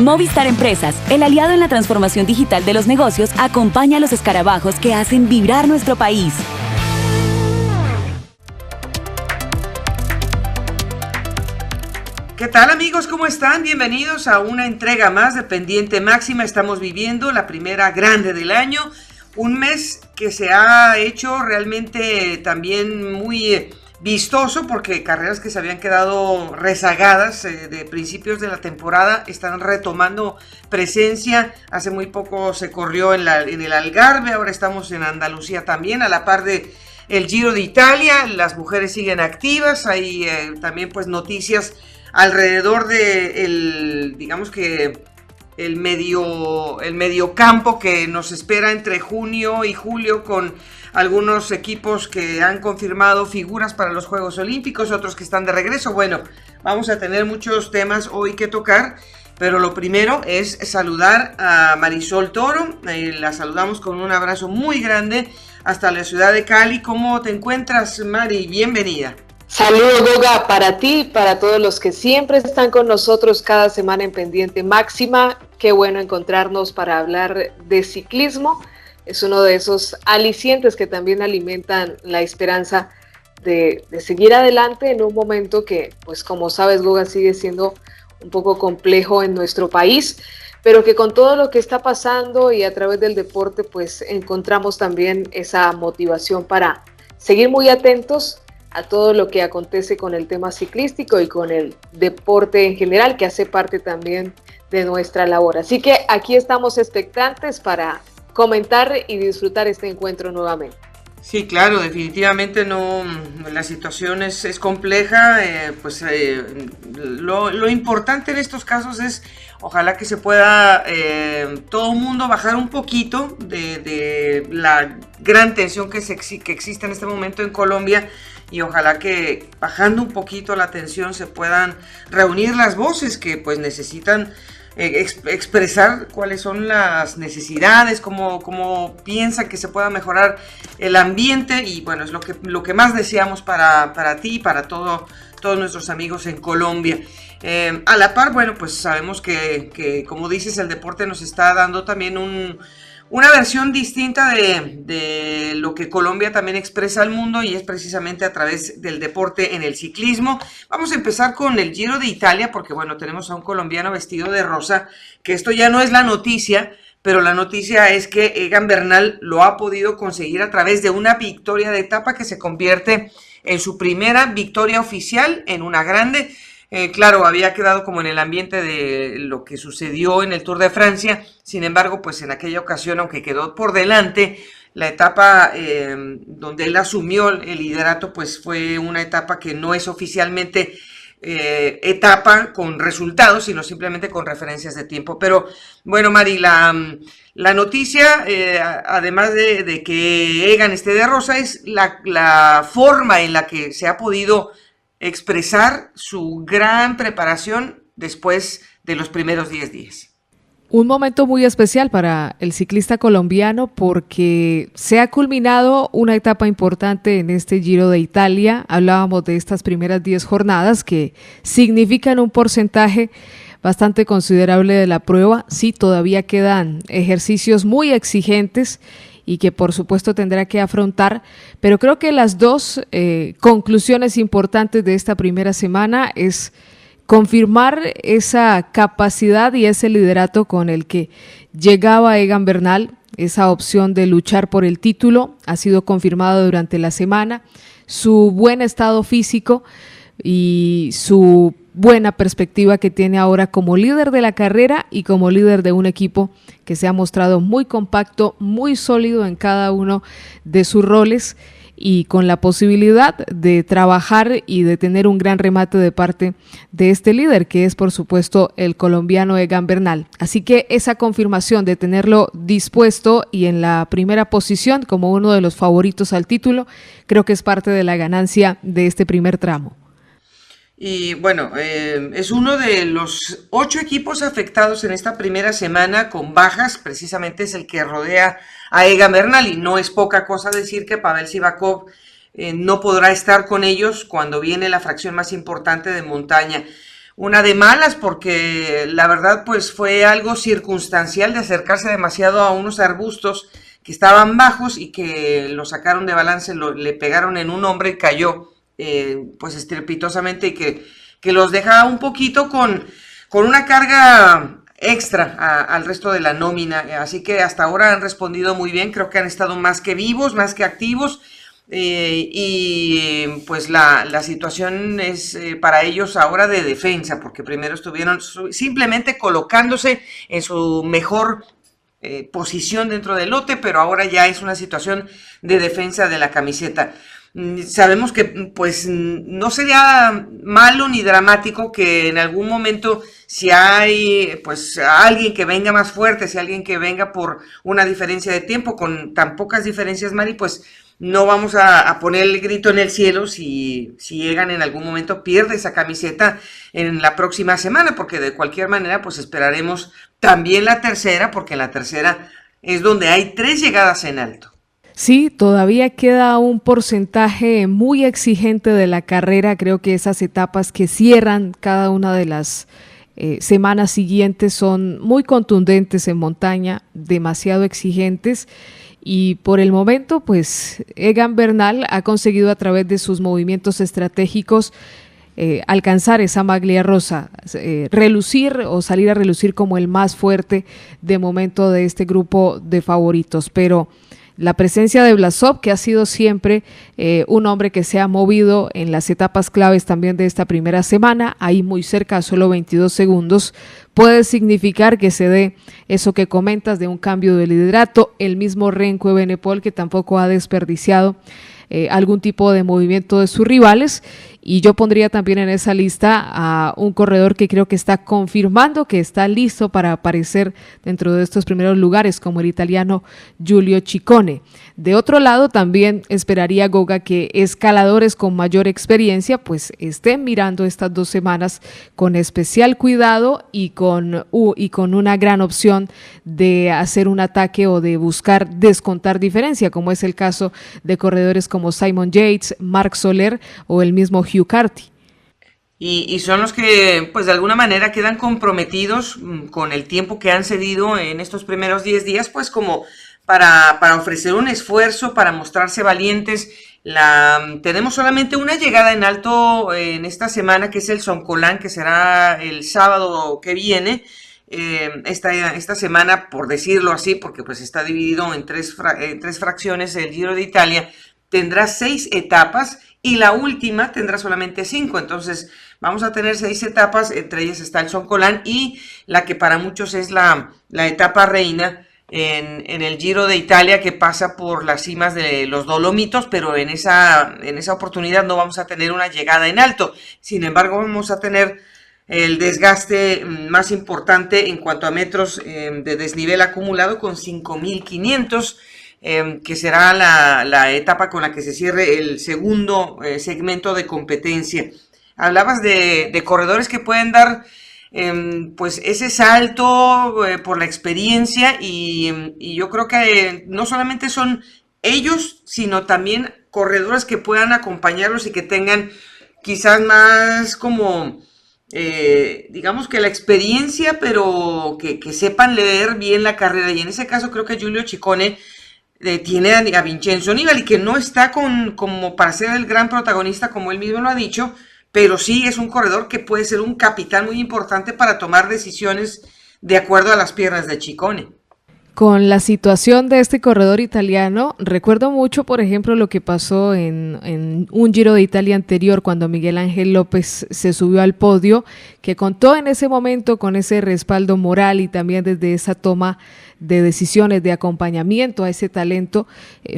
Movistar Empresas, el aliado en la transformación digital de los negocios, acompaña a los escarabajos que hacen vibrar nuestro país. ¿Qué tal, amigos? ¿Cómo están? Bienvenidos a una entrega más de Pendiente Máxima. Estamos viviendo la primera grande del año, un mes que se ha hecho realmente también muy vistoso porque carreras que se habían quedado rezagadas de principios de la temporada están retomando presencia. Hace muy poco se corrió en el Algarve, ahora estamos en Andalucía también, a la par de el Giro de Italia. Las mujeres siguen activas, hay también pues noticias alrededor de digamos que el mediocampo que nos espera entre junio y julio, con algunos equipos que han confirmado figuras para los Juegos Olímpicos, otros que están de regreso. Bueno, vamos a tener muchos temas hoy que tocar, pero lo primero es saludar a Marisol Toro. La saludamos con un abrazo muy grande hasta la ciudad de Cali. ¿Cómo te encuentras, Mari? Bienvenida. Saludos, Goga, para ti y para todos los que siempre están con nosotros cada semana en Pendiente Máxima. Qué bueno encontrarnos para hablar de ciclismo. Es uno de esos alicientes que también alimentan la esperanza de seguir adelante en un momento que, pues como sabes, Goga, sigue siendo un poco complejo en nuestro país, pero que con todo lo que está pasando y a través del deporte, pues encontramos también esa motivación para seguir muy atentos a todo lo que acontece con el tema ciclístico y con el deporte en general, que hace parte también de nuestra labor. Así que aquí estamos expectantes para comentar y disfrutar este encuentro nuevamente. Sí, claro, definitivamente la situación es compleja, lo importante en estos casos es ojalá que se pueda todo el mundo bajar un poquito de la gran tensión que existe en este momento en Colombia, y ojalá que bajando un poquito la tensión se puedan reunir las voces que pues necesitan expresar cuáles son las necesidades, cómo piensan que se pueda mejorar el ambiente, y bueno, es lo que más deseamos para ti y para todos nuestros amigos en Colombia. A la par, bueno, pues sabemos que como dices, el deporte nos está dando también una versión distinta de lo que Colombia también expresa al mundo, y es precisamente a través del deporte en el ciclismo. Vamos a empezar con el Giro de Italia, porque bueno, tenemos a un colombiano vestido de rosa, que esto ya no es la noticia, pero la noticia es que Egan Bernal lo ha podido conseguir a través de una victoria de etapa que se convierte en su primera victoria oficial en una grande. Claro, había quedado como en el ambiente de lo que sucedió en el Tour de Francia. Sin embargo, pues en aquella ocasión, aunque quedó por delante, la etapa donde él asumió el liderato, pues fue una etapa que no es oficialmente etapa con resultados, sino simplemente con referencias de tiempo. Pero bueno, Mari, la noticia, además de que Egan esté de rosa, es la forma en la que se ha podido expresar su gran preparación después de los primeros 10 días. Un momento muy especial para el ciclista colombiano, porque se ha culminado una etapa importante en este Giro de Italia. Hablábamos de estas primeras 10 jornadas que significan un porcentaje bastante considerable de la prueba. Sí, todavía quedan ejercicios muy exigentes y que por supuesto tendrá que afrontar, pero creo que las dos conclusiones importantes de esta primera semana es confirmar esa capacidad y ese liderato con el que llegaba Egan Bernal. Esa opción de luchar por el título ha sido confirmada durante la semana, su buen estado físico y su buena perspectiva que tiene ahora como líder de la carrera y como líder de un equipo que se ha mostrado muy compacto, muy sólido en cada uno de sus roles, y con la posibilidad de trabajar y de tener un gran remate de parte de este líder, que es por supuesto el colombiano Egan Bernal. Así que esa confirmación de tenerlo dispuesto y en la primera posición como uno de los favoritos al título, creo que es parte de la ganancia de este primer tramo. Y bueno, es uno de los 8 equipos afectados en esta primera semana con bajas. Precisamente es el que rodea a Egan Bernal, y no es poca cosa decir que Pavel Sivakov no podrá estar con ellos cuando viene la fracción más importante de montaña. una de malas, porque la verdad pues fue algo circunstancial de acercarse demasiado a unos arbustos que estaban bajos y que lo sacaron de balance, le pegaron en un hombre y cayó pues estrepitosamente, y que los deja un poquito con una carga extra al resto de la nómina. Así que hasta ahora han respondido muy bien, creo que han estado más que vivos, más que activos, y pues la situación es para ellos ahora de defensa, porque primero estuvieron simplemente colocándose en su mejor posición dentro del lote, pero ahora ya es una situación de defensa de la camiseta. Sabemos que pues no sería malo ni dramático que en algún momento, si hay pues alguien que venga más fuerte, si alguien que venga por una diferencia de tiempo, con tan pocas diferencias, Mari, pues no vamos a poner el grito en el cielo si Egan en algún momento pierde esa camiseta en la próxima semana, porque de cualquier manera pues esperaremos también la tercera, porque en la tercera es donde hay 3 llegadas en alto. Sí, todavía queda un porcentaje muy exigente de la carrera. Creo que esas etapas que cierran cada una de las semanas siguientes son muy contundentes en montaña, demasiado exigentes. Y por el momento, pues Egan Bernal ha conseguido a través de sus movimientos estratégicos alcanzar esa maglia rosa, relucir o salir a relucir como el más fuerte de momento de este grupo de favoritos. Pero la presencia de Vlasov, que ha sido siempre un hombre que se ha movido en las etapas claves también de esta primera semana, ahí muy cerca, a solo 22 segundos, puede significar que se dé eso que comentas de un cambio de liderato. El mismo Remco Evenepoel, que tampoco ha desperdiciado algún tipo de movimiento de sus rivales. Y yo pondría también en esa lista a un corredor que creo que está confirmando que está listo para aparecer dentro de estos primeros lugares, como el italiano Giulio Ciccone. De otro lado, también esperaría, Goga, que escaladores con mayor experiencia pues estén mirando estas 2 semanas con especial cuidado y con una gran opción de hacer un ataque o de buscar descontar diferencia, como es el caso de corredores como Simon Yates, Marc Soler o el mismo Hugh Carty. Y son los que pues de alguna manera quedan comprometidos con el tiempo que han cedido en estos primeros 10 días, pues como para ofrecer un esfuerzo, para mostrarse valientes. Tenemos solamente una llegada en alto en esta semana, que es el Soncolán, que será el sábado que viene. Esta semana, por decirlo así, porque pues está dividido en tres fracciones, el Giro de Italia tendrá 6 etapas y la última tendrá solamente 5, entonces vamos a tener 6 etapas, entre ellas está el Soncolán y la que para muchos es la etapa reina en el Giro de Italia, que pasa por las cimas de los Dolomitos, pero en esa oportunidad no vamos a tener una llegada en alto. Sin embargo, vamos a tener el desgaste más importante en cuanto a metros de desnivel acumulado, con 5.500, que será la etapa con la que se cierre el segundo segmento de competencia. Hablabas de corredores que pueden dar pues ese salto por la experiencia, y yo creo que no solamente son ellos, sino también corredores que puedan acompañarlos y que tengan quizás más como digamos que la experiencia, pero que sepan leer bien la carrera. Y en ese caso creo que Giulio Ciccone tiene a Vincenzo Nibali, que no está como para ser el gran protagonista, como él mismo lo ha dicho, pero sí es un corredor que puede ser un capitán muy importante para tomar decisiones de acuerdo a las piernas de Ciccone. Con la situación de este corredor italiano, recuerdo mucho, por ejemplo, lo que pasó en un Giro de Italia anterior, cuando Miguel Ángel López se subió al podio, que contó en ese momento con ese respaldo moral y también desde esa toma de decisiones, de acompañamiento a ese talento.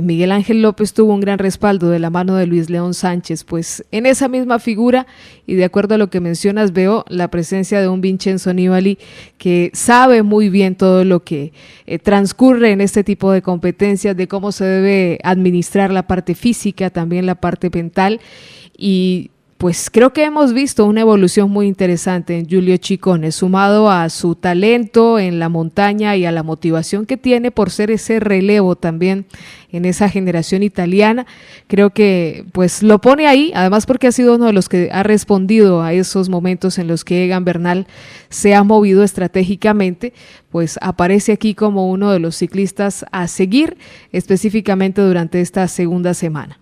Miguel Ángel López tuvo un gran respaldo de la mano de Luis León Sánchez. Pues en esa misma figura, y de acuerdo a lo que mencionas, veo la presencia de un Vincenzo Nibali que sabe muy bien todo lo que transcurre en este tipo de competencias, de cómo se debe administrar la parte física, también la parte mental, y pues creo que hemos visto una evolución muy interesante en Giulio Ciccone, sumado a su talento en la montaña y a la motivación que tiene por ser ese relevo también en esa generación italiana. Creo que pues lo pone ahí, además porque ha sido uno de los que ha respondido a esos momentos en los que Egan Bernal se ha movido estratégicamente, pues aparece aquí como uno de los ciclistas a seguir específicamente durante esta segunda semana.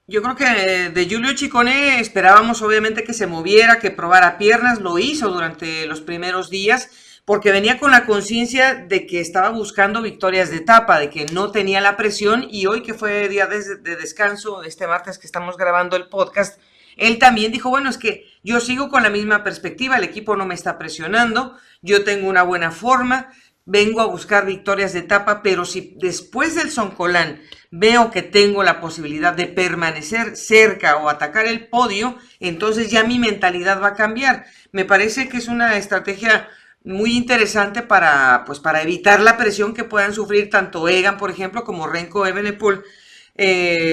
Yo creo que de Giulio Ciccone esperábamos obviamente que se moviera, que probara piernas, lo hizo durante los primeros días, porque venía con la conciencia de que estaba buscando victorias de etapa, de que no tenía la presión, y hoy que fue día de descanso, este martes que estamos grabando el podcast, él también dijo, bueno, es que yo sigo con la misma perspectiva, el equipo no me está presionando, yo tengo una buena forma, vengo a buscar victorias de etapa, pero si después del Zoncolan veo que tengo la posibilidad de permanecer cerca o atacar el podio, entonces ya mi mentalidad va a cambiar. Me parece que es una estrategia muy interesante para evitar la presión que puedan sufrir tanto Egan, por ejemplo, como Remco Evenepoel,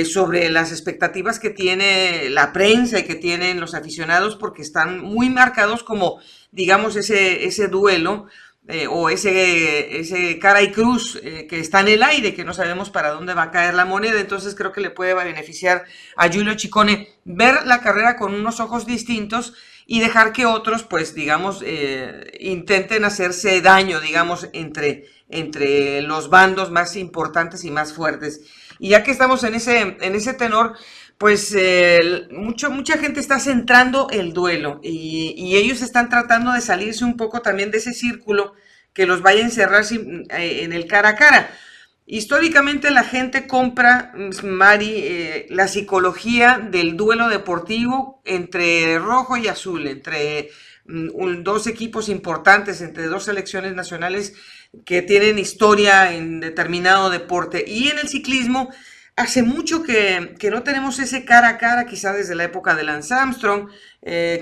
sobre las expectativas que tiene la prensa y que tienen los aficionados, porque están muy marcados como, digamos, ese duelo, o ese cara y cruz que está en el aire, que no sabemos para dónde va a caer la moneda. Entonces creo que le puede beneficiar a Giulio Ciccone ver la carrera con unos ojos distintos y dejar que otros, pues digamos, intenten hacerse daño, digamos, entre los bandos más importantes y más fuertes. Y ya que estamos en ese tenor, pues mucha gente está centrando el duelo y ellos están tratando de salirse un poco también de ese círculo que los vaya a encerrar en el cara a cara. Históricamente la gente compra, Mari, la psicología del duelo deportivo entre rojo y azul, entre dos equipos importantes, entre dos selecciones nacionales que tienen historia en determinado deporte. Y en el ciclismo hace mucho que no tenemos ese cara a cara, quizá desde la época de Lance Armstrong,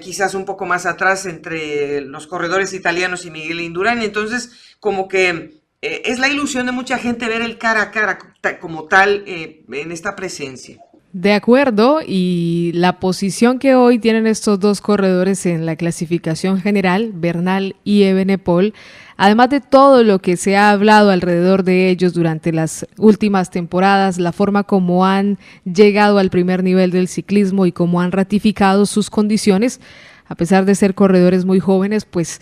quizás un poco más atrás entre los corredores italianos y Miguel Indurain. Entonces, como que es la ilusión de mucha gente ver el cara a cara como tal en esta presencia. De acuerdo, y la posición que hoy tienen estos dos corredores en la clasificación general, Bernal y Evenepoel, además de todo lo que se ha hablado alrededor de ellos durante las últimas temporadas, la forma como han llegado al primer nivel del ciclismo y cómo han ratificado sus condiciones, a pesar de ser corredores muy jóvenes, pues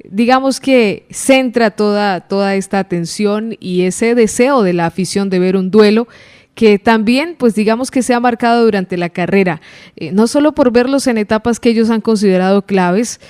digamos que centra toda esta atención y ese deseo de la afición de ver un duelo que también, pues digamos que se ha marcado durante la carrera, no solo por verlos en etapas que ellos han considerado claves,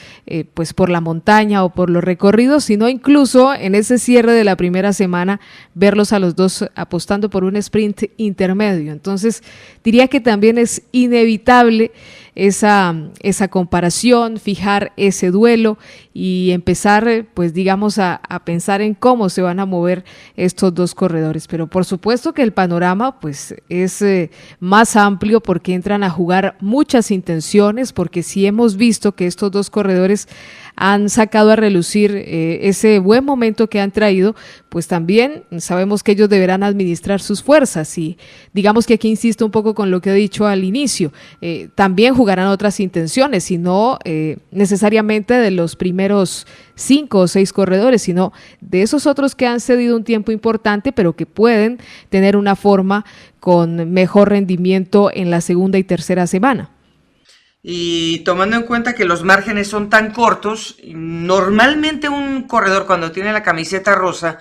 pues por la montaña o por los recorridos, sino incluso en ese cierre de la primera semana, verlos a los dos apostando por un sprint intermedio. Entonces, diría que también es inevitable esa comparación, fijar ese duelo y empezar, pues digamos, a pensar en cómo se van a mover estos dos corredores. Pero por supuesto que el panorama pues es más amplio porque entran a jugar muchas intenciones, porque sí hemos visto que estos dos corredores han sacado a relucir ese buen momento que han traído, pues también sabemos que ellos deberán administrar sus fuerzas y digamos que aquí insisto un poco con lo que he dicho al inicio, también jugarán otras intenciones y no necesariamente de los primeros 5 o 6 corredores, sino de esos otros que han cedido un tiempo importante pero que pueden tener una forma con mejor rendimiento en la segunda y tercera semana. Y tomando en cuenta que los márgenes son tan cortos, normalmente un corredor cuando tiene la camiseta rosa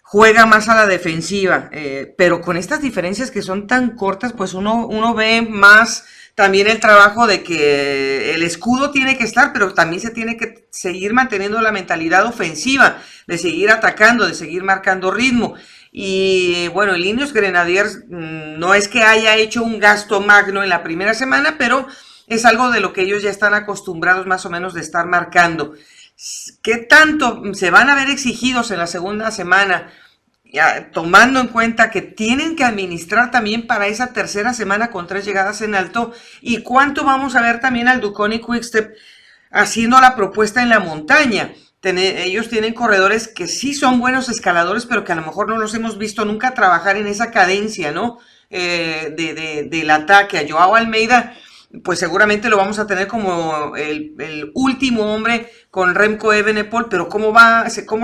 juega más a la defensiva, pero con estas diferencias que son tan cortas, pues uno ve más también el trabajo de que el escudo tiene que estar, pero también se tiene que seguir manteniendo la mentalidad ofensiva, de seguir atacando, de seguir marcando ritmo. Y bueno, el Ineos Grenadiers no es que haya hecho un gasto magno en la primera semana, pero es algo de lo que ellos ya están acostumbrados más o menos de estar marcando. ¿Qué tanto se van a ver exigidos en la segunda semana? Ya, tomando en cuenta que tienen que administrar también para esa tercera semana con 3 llegadas en alto. ¿Y cuánto vamos a ver también al Duconi Quickstep haciendo la propuesta en la montaña? Ellos tienen corredores que sí son buenos escaladores, pero que a lo mejor no los hemos visto nunca trabajar en esa cadencia, ¿no? Del ataque. A Joao Almeida pues seguramente lo vamos a tener como el último hombre con Remco Evenepoel, pero cómo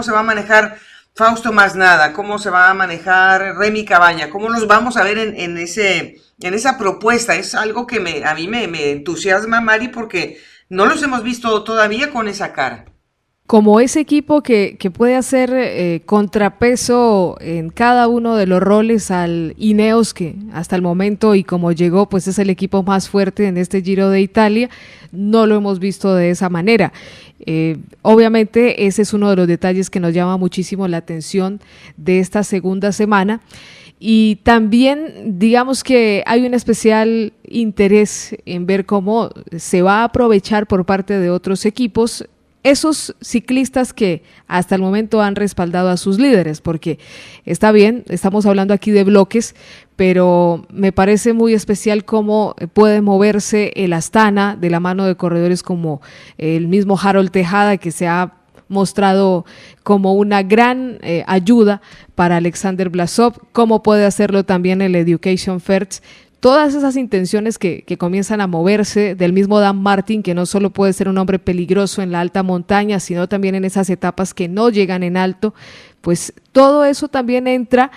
se va a manejar Fausto Masnada, cómo se va a manejar Remy Cabaña, cómo los vamos a ver en esa propuesta. Es algo que a mí me entusiasma, Mari, porque no los hemos visto todavía con esa cara. Como ese equipo que puede hacer contrapeso en cada uno de los roles al Ineos, que hasta el momento y como llegó, pues es el equipo más fuerte en este Giro de Italia, no lo hemos visto de esa manera. Obviamente ese es uno de los detalles que nos llama muchísimo la atención de esta segunda semana. Y también digamos que hay un especial interés en ver cómo se va a aprovechar por parte de otros equipos esos ciclistas que hasta el momento han respaldado a sus líderes, porque está bien, estamos hablando aquí de bloques, pero me parece muy especial cómo puede moverse el Astana de la mano de corredores como el mismo Harold Tejada, que se ha mostrado como una gran ayuda para Alexander Blasov, cómo puede hacerlo también el Education First. Todas esas intenciones que comienzan a moverse del mismo Dan Martin, que no solo puede ser un hombre peligroso en la alta montaña, sino también en esas etapas que no llegan en alto, pues todo eso también entra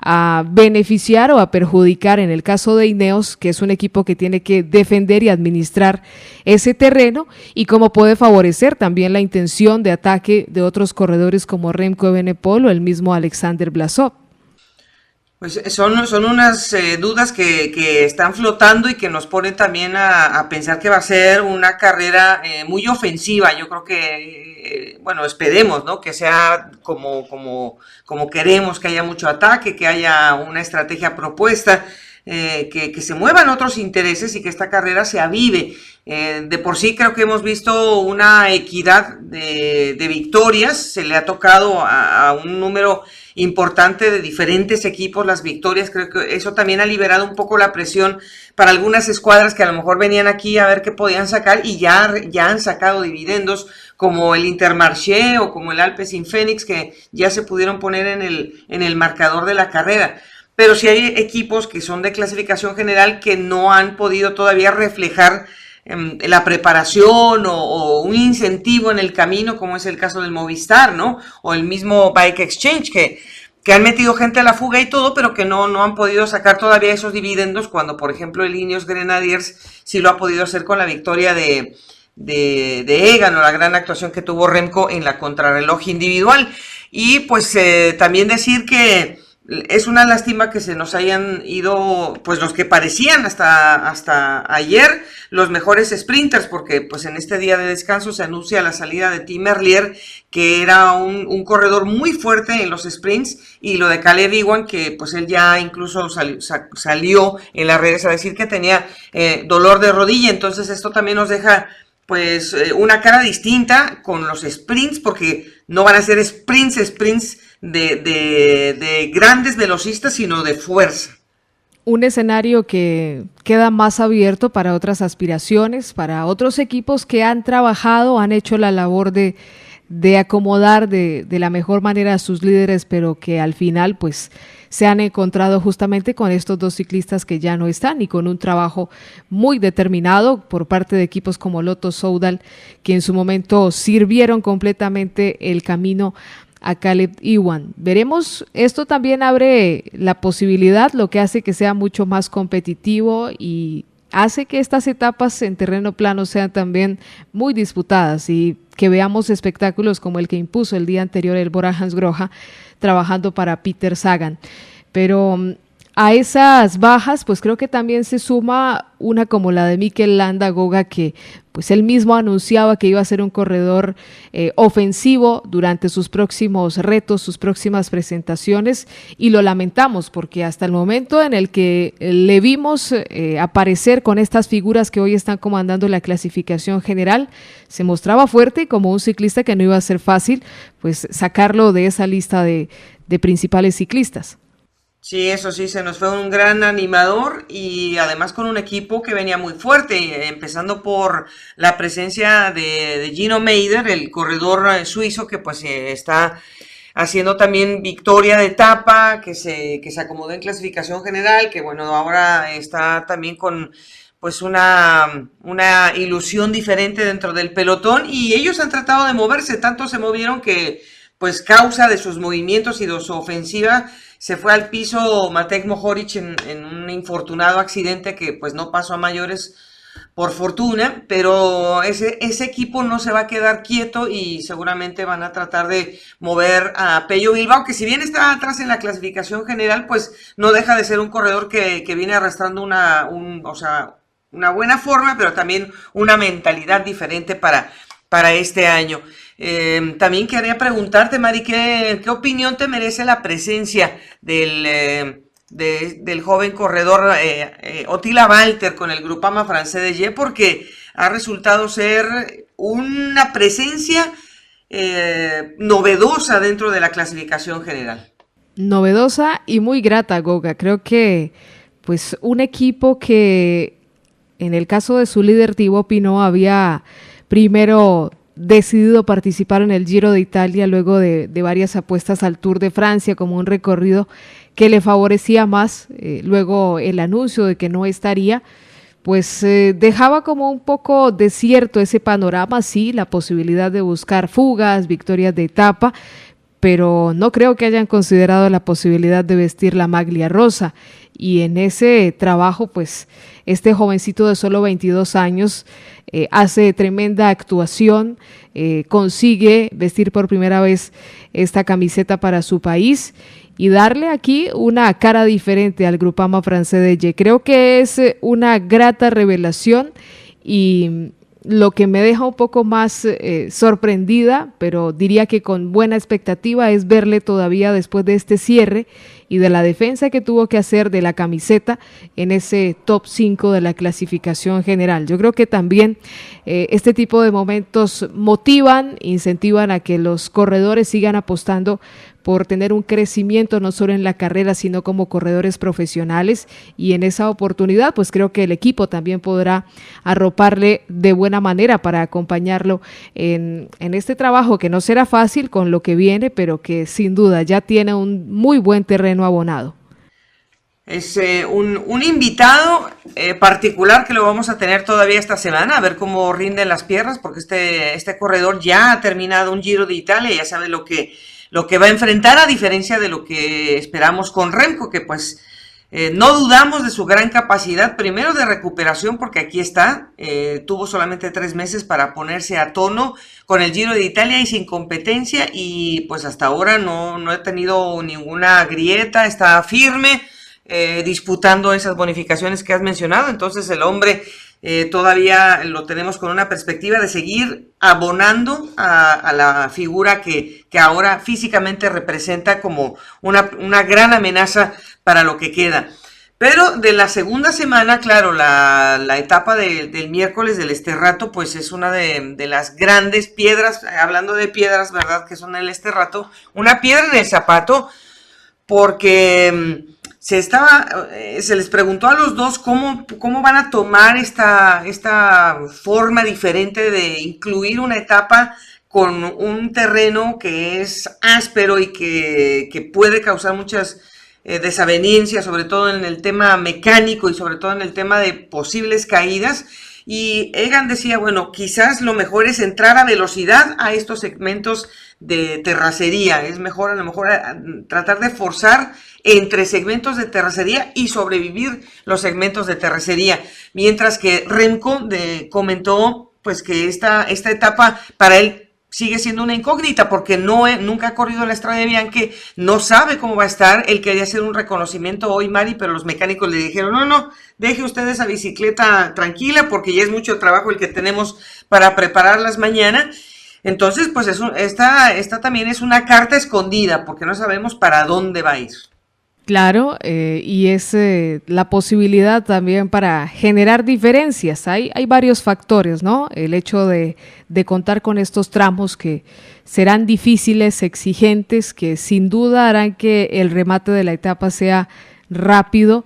a beneficiar o a perjudicar en el caso de Ineos, que es un equipo que tiene que defender y administrar ese terreno, y cómo puede favorecer también la intención de ataque de otros corredores como Remco Evenepoel o el mismo Alexander Blasov. Pues son unas dudas que están flotando y que nos ponen también a pensar que va a ser una carrera muy ofensiva. Yo creo que, bueno, esperemos, ¿no? Que sea como queremos, que haya mucho ataque, que haya una estrategia propuesta, que se muevan otros intereses y que esta carrera se avive. De por sí creo que hemos visto una equidad de victorias, se le ha tocado a un número importante de diferentes equipos las victorias. Creo que eso también ha liberado un poco la presión para algunas escuadras que a lo mejor venían aquí a ver qué podían sacar y ya han sacado dividendos, como el Intermarché o como el Alpecin Fenix, que ya se pudieron poner en el marcador de la carrera. Pero sí hay equipos que son de clasificación general que no han podido todavía reflejar la preparación o un incentivo en el camino, como es el caso del Movistar, ¿no? O el mismo Bike Exchange, que han metido gente a la fuga y todo, pero que no han podido sacar todavía esos dividendos, cuando por ejemplo el Ineos Grenadiers sí lo ha podido hacer con la victoria de Egan, o la gran actuación que tuvo Remco en la contrarreloj individual. Y pues también decir que es una lástima que se nos hayan ido, pues los que parecían hasta ayer los mejores sprinters, porque pues en este día de descanso se anuncia la salida de Tim Merlier, que era un corredor muy fuerte en los sprints, y lo de Caleb Ewan, que pues él ya incluso salió en las redes a decir que tenía dolor de rodilla. Entonces esto también nos deja pues una cara distinta con los sprints, porque no van a ser sprints de grandes velocistas, sino de fuerza. Un escenario que queda más abierto para otras aspiraciones, para otros equipos que han trabajado, han hecho la labor de acomodar de la mejor manera a sus líderes, pero que al final pues se han encontrado justamente con estos dos ciclistas que ya no están, y con un trabajo muy determinado por parte de equipos como Lotto Soudal, que en su momento sirvieron completamente el camino a Caleb Ewan. Veremos, esto también abre la posibilidad, lo que hace que sea mucho más competitivo y hace que estas etapas en terreno plano sean también muy disputadas, y que veamos espectáculos como el que impuso el día anterior el Bora Hansgrohe trabajando para Peter Sagan. Pero a esas bajas pues creo que también se suma una como la de Mikel Landa Goga, que pues él mismo anunciaba que iba a ser un corredor ofensivo durante sus próximos retos, sus próximas presentaciones, y lo lamentamos porque hasta el momento en el que le vimos aparecer con estas figuras que hoy están comandando la clasificación general, se mostraba fuerte y como un ciclista que no iba a ser fácil pues sacarlo de esa lista de principales ciclistas. Sí, eso sí, se nos fue un gran animador, y además con un equipo que venía muy fuerte, empezando por la presencia de Gino Meider, el corredor suizo, que pues está haciendo también victoria de etapa, que se acomodó en clasificación general, que bueno, ahora está también con pues una ilusión diferente dentro del pelotón, y ellos han tratado de moverse, tanto se movieron que pues causa de sus movimientos y de su ofensiva se fue al piso Matej Mohoric en un infortunado accidente que pues no pasó a mayores por fortuna, pero ese equipo no se va a quedar quieto y seguramente van a tratar de mover a Pello Bilbao, que si bien está atrás en la clasificación general, pues no deja de ser un corredor que viene arrastrando una buena forma, pero también una mentalidad diferente para este año. También quería preguntarte, Mari, ¿qué opinión te merece la presencia del joven corredor Attila Valter con el Groupama Français de Ye, porque ha resultado ser una presencia novedosa dentro de la clasificación general? Novedosa y muy grata, Goga. Creo que pues un equipo que en el caso de su líder Thibaut Pinot había primero decidido participar en el Giro de Italia luego de varias apuestas al Tour de Francia como un recorrido que le favorecía más, luego el anuncio de que no estaría, pues dejaba como un poco desierto ese panorama, sí, la posibilidad de buscar fugas, victorias de etapa, pero no creo que hayan considerado la posibilidad de vestir la maglia rosa, y en ese trabajo pues este jovencito de solo 22 años hace tremenda actuación, consigue vestir por primera vez esta camiseta para su país y darle aquí una cara diferente al Groupama Français de Ye. Creo que es una grata revelación y lo que me deja un poco más sorprendida, pero diría que con buena expectativa, es verle todavía después de este cierre y de la defensa que tuvo que hacer de la camiseta en ese top 5 de la clasificación general. Yo creo que también este tipo de momentos motivan, incentivan a que los corredores sigan apostando por tener un crecimiento no solo en la carrera, sino como corredores profesionales, y en esa oportunidad pues creo que el equipo también podrá arroparle de buena manera para acompañarlo en este trabajo que no será fácil con lo que viene, pero que sin duda ya tiene un muy buen terreno abonado. Es un invitado particular que lo vamos a tener todavía esta semana, a ver cómo rinden las piernas, porque este corredor ya ha terminado un Giro de Italia, ya sabe lo que va a enfrentar, a diferencia de lo que esperamos con Remco, que pues no dudamos de su gran capacidad, primero de recuperación, porque aquí está, tuvo solamente 3 meses para ponerse a tono con el Giro de Italia y sin competencia, y pues hasta ahora no ha tenido ninguna grieta, está firme, disputando esas bonificaciones que has mencionado. Entonces el hombre todavía lo tenemos con una perspectiva de seguir abonando a la figura que ahora físicamente representa como una gran amenaza para lo que queda. Pero de la segunda semana, claro, la etapa del miércoles del Esterrato, pues es una de las grandes piedras, hablando de piedras, ¿verdad?, que son el Esterrato, una piedra en el zapato, porque se les preguntó a los dos cómo van a tomar esta forma diferente de incluir una etapa con un terreno que es áspero y que puede causar muchas desavenencias, sobre todo en el tema mecánico y sobre todo en el tema de posibles caídas. Y Egan decía, bueno, quizás lo mejor es entrar a velocidad a estos segmentos de terracería, es mejor a lo mejor tratar de forzar entre segmentos de terracería y sobrevivir los segmentos de terracería, mientras que Remco comentó pues que esta etapa para él sigue siendo una incógnita, porque nunca ha corrido la Strade Bianche, no sabe cómo va a estar. Él quería hacer un reconocimiento hoy, Mari, pero los mecánicos le dijeron, no, deje usted esa bicicleta tranquila, porque ya es mucho trabajo el que tenemos para prepararlas mañana. Entonces, pues esta también es una carta escondida, porque no sabemos para dónde va a ir. Claro, y es la posibilidad también para generar diferencias. Hay varios factores, ¿no? El hecho de contar con estos tramos que serán difíciles, exigentes, que sin duda harán que el remate de la etapa sea rápido.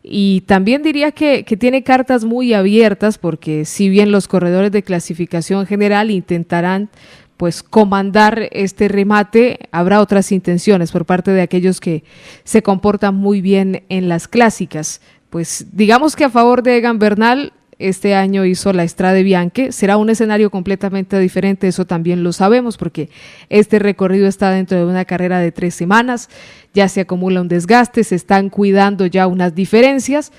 Y también diría que tiene cartas muy abiertas, porque si bien los corredores de clasificación general intentarán pues comandar este remate, habrá otras intenciones por parte de aquellos que se comportan muy bien en las clásicas. pues digamos que a favor de Egan Bernal. Este año hizo la Strade Bianche, será un escenario completamente diferente, eso también lo sabemos, porque este recorrido está dentro de una carrera de 3 semanas, ya se acumula un desgaste, se están cuidando ya unas diferencias,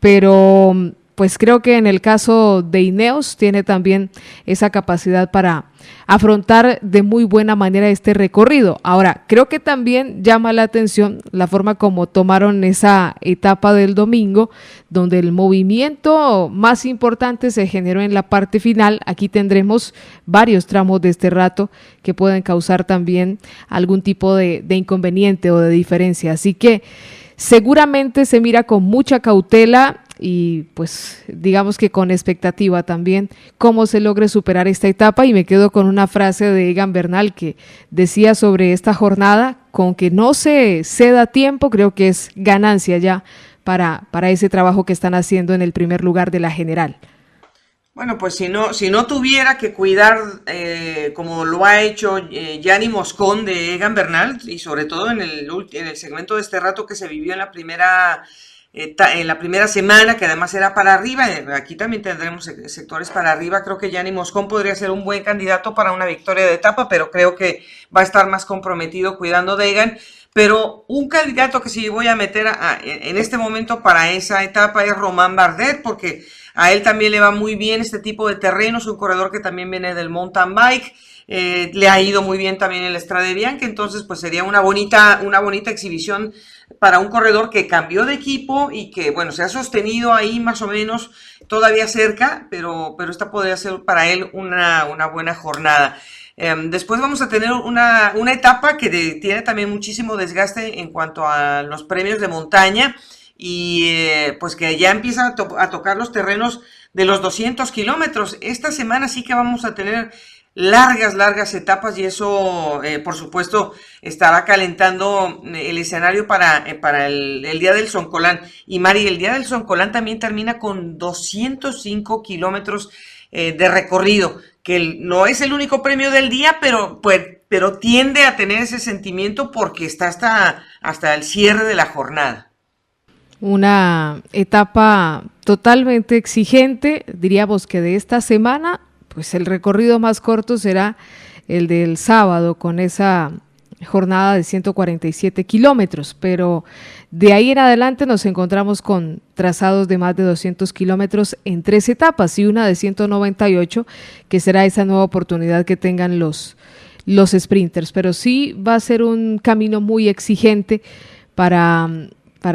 pero pues creo que en el caso de Ineos tiene también esa capacidad para afrontar de muy buena manera este recorrido. Ahora, creo que también llama la atención la forma como tomaron esa etapa del domingo, donde el movimiento más importante se generó en la parte final. Aquí tendremos varios tramos de este rato que pueden causar también algún tipo de inconveniente o de diferencia. Así que seguramente se mira con mucha cautela y pues digamos que con expectativa también cómo se logre superar esta etapa, y me quedo con una frase de Egan Bernal que decía sobre esta jornada: con que no se ceda tiempo, creo que es ganancia ya para ese trabajo que están haciendo en el primer lugar de la general. Bueno, pues si no tuviera que cuidar como lo ha hecho Gianni Moscon de Egan Bernal, y sobre todo en el segmento de este rato que se vivió en la primera semana, que además era para arriba, aquí también tendremos sectores para arriba. Creo que Gianni Moscon podría ser un buen candidato para una victoria de etapa, pero creo que va a estar más comprometido cuidando de Egan. Pero un candidato que sí voy a meter en este momento para esa etapa es Romain Bardet, porque a él también le va muy bien este tipo de terrenos, un corredor que también viene del mountain bike, le ha ido muy bien también en la Strade Bianche, entonces pues sería una bonita exhibición para un corredor que cambió de equipo y que, bueno, se ha sostenido ahí más o menos todavía cerca, pero esta podría ser para él una buena jornada. Después vamos a tener una etapa que tiene también muchísimo desgaste en cuanto a los premios de montaña, y pues que ya empieza a tocar los terrenos de los 200 kilómetros. Esta semana sí que vamos a tener largas etapas, y eso por supuesto estará calentando el escenario para el Día del Zoncolan. Y Mari, el Día del Zoncolan también termina con 205 kilómetros de recorrido, que no es el único premio del día, pero tiende a tener ese sentimiento porque está hasta el cierre de la jornada. Una etapa totalmente exigente, diríamos que de esta semana, pues el recorrido más corto será el del sábado, con esa jornada de 147 kilómetros, pero de ahí en adelante nos encontramos con trazados de más de 200 kilómetros en 3 etapas y una de 198, que será esa nueva oportunidad que tengan los sprinters, pero sí va a ser un camino muy exigente para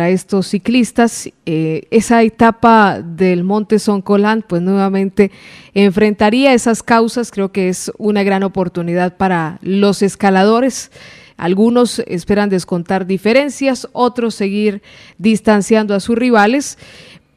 estos ciclistas. Esa etapa del Monte Zoncolan pues nuevamente enfrentaría esas causas. Creo que es una gran oportunidad para los escaladores. Algunos esperan descontar diferencias, otros seguir distanciando a sus rivales,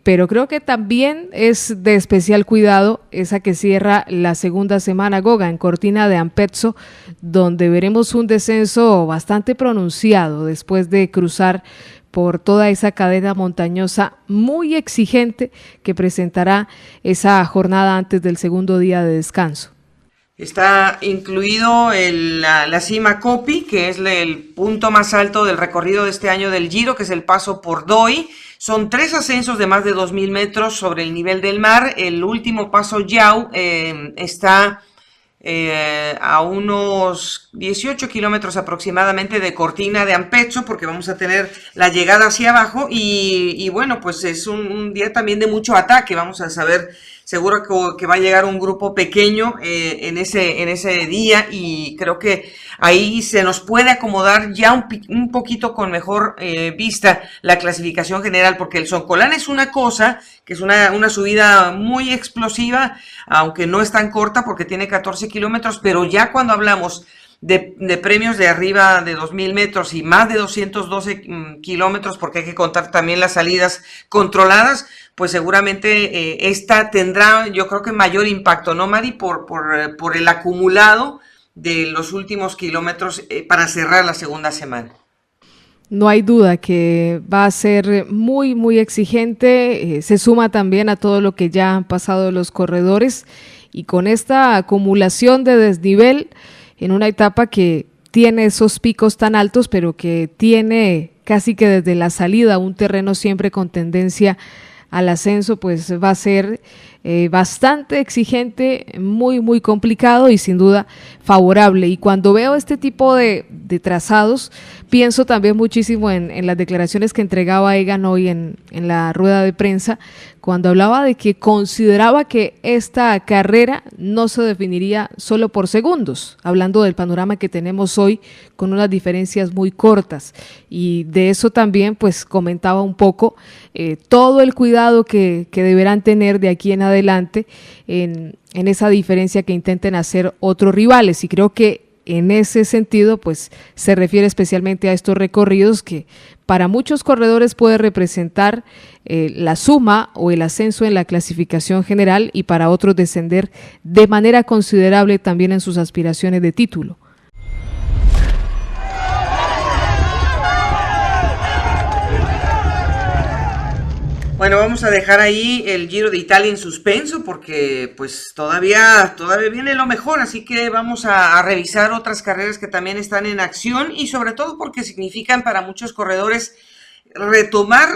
pero creo que también es de especial cuidado esa que cierra la segunda semana, Goga, en Cortina de Ampezzo, donde veremos un descenso bastante pronunciado después de cruzar por toda esa cadena montañosa muy exigente que presentará esa jornada antes del segundo día de descanso. Está incluido la cima Copi, que es el punto más alto del recorrido de este año del Giro, que es el paso por Doi. Son 3 ascensos de más de 2.000 metros sobre el nivel del mar. El último paso Yao está a unos 18 kilómetros aproximadamente de Cortina de Ampezzo, porque vamos a tener la llegada hacia abajo, y bueno, pues es un día también de mucho ataque. Vamos a saber, seguro que va a llegar un grupo pequeño en ese día, y creo que ahí se nos puede acomodar ya un poquito con mejor vista la clasificación general, porque el Zoncolan es una cosa, que es una subida muy explosiva, aunque no es tan corta porque tiene 14 kilómetros, pero ya cuando hablamos de premios de arriba de 2.000 metros y más de 212 kilómetros, porque hay que contar también las salidas controladas, pues seguramente esta tendrá, yo creo que mayor impacto, ¿no, Mari? Por el acumulado de los últimos kilómetros para cerrar la segunda semana. No hay duda que va a ser muy, muy exigente. Se suma también a todo lo que ya han pasado los corredores, y con esta acumulación de desnivel en una etapa que tiene esos picos tan altos, pero que tiene casi que desde la salida, un terreno siempre con tendencia al ascenso, pues va a ser bastante exigente, muy, muy complicado y sin duda favorable. Y cuando veo este tipo de trazados, pienso también muchísimo en las declaraciones que entregaba Egan hoy en la rueda de prensa, cuando hablaba de que consideraba que esta carrera no se definiría solo por segundos, hablando del panorama que tenemos hoy con unas diferencias muy cortas. Y de eso también pues comentaba un poco todo el cuidado que deberán tener de aquí en adelante en esa diferencia que intenten hacer otros rivales, y creo que en ese sentido pues se refiere especialmente a estos recorridos que para muchos corredores puede representar la suma o el ascenso en la clasificación general, y para otros descender de manera considerable también en sus aspiraciones de título. Bueno, vamos a dejar ahí el Giro de Italia en suspenso porque pues todavía viene lo mejor, así que vamos a revisar otras carreras que también están en acción, y sobre todo porque significan para muchos corredores retomar